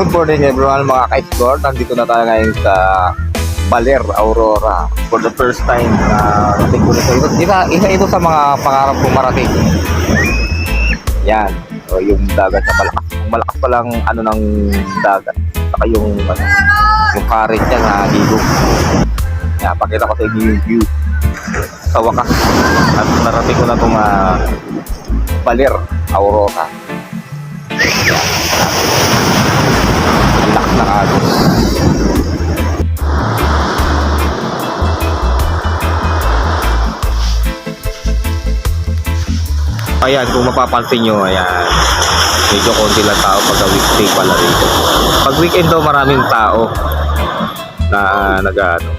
Good morning everyone mga ka-explore. Nandito na tayo ngayon sa Baler, Aurora. For the first time na rating ko nito. Isa ito sa mga pangarap kong marating. Yan. O, yung dagat na malakas. Malakas pa lang ano ng dagat. Saka yung current niya na higog. Yan, pakita ko sa inyo yung view. Sa wakas. At narating ko na itong Baler, Aurora. Yan. Lakas ng agos. Ayan, kung mapapansin nyo, ayan, medyo konti lang tao pagka weekday pala rito. Pag weekend daw maraming tao na nag-ano.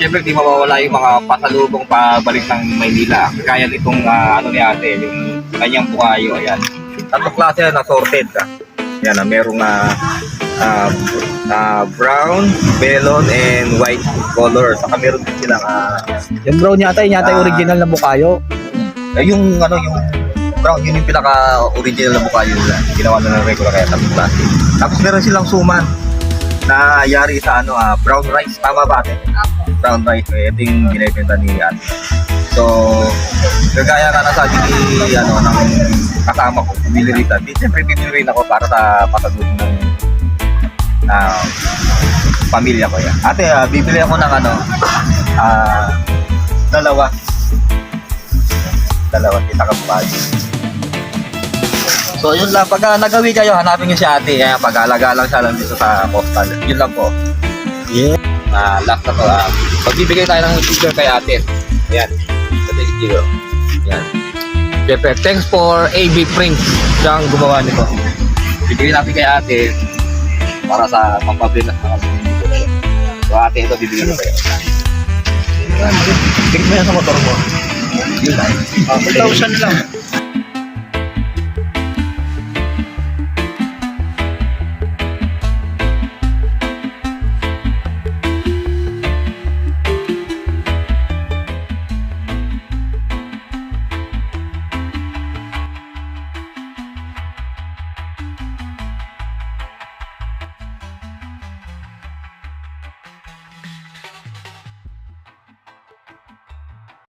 Siyempre di mawawala yung mga pasalubong pabalik ng Maynila. Kaya itong ano ni ate, yung kanyang bukayo, ayan. Tatlong klase na sorted. Ayan, merong brown, melon, and white color. Saka meron din silang yung brown yata, yung original na bukayo. Yung brown, yun yung pinaka-original na bukayo nila. Ginawa na ng regular kaya tatlong klase. Tapos meron silang suman na yari sa brown rice. Tama ba ate? Brown rice, ito yung binibenta ni ate. So, kagaya ka na sabi ni ng kasama ko, bumili rin ate. Siyempre, bibili rin ako para sa pasalubong ng pamilya ko yan. Ate, bibili ako ng dalawa. Kita ka bukas. So, yun lang. Pag nagawi kayo, hanapin nyo si ate. Kaya pag-alaga lang siya lang dito sa postal. Yun lang po. Yeah. Last na to. Magbibigay tayo ng sticker kay ate. Ayan. Ito yung sticker. Ayan. Siyempre, thanks for AB Prints. Siya ang gumawa nito. Bibigyan natin kay ate para sa pampabili na dito. So ate, ito bibigyan na kayo. Tignan mo yan sa motor mo. Yun lang. 2,000 lang.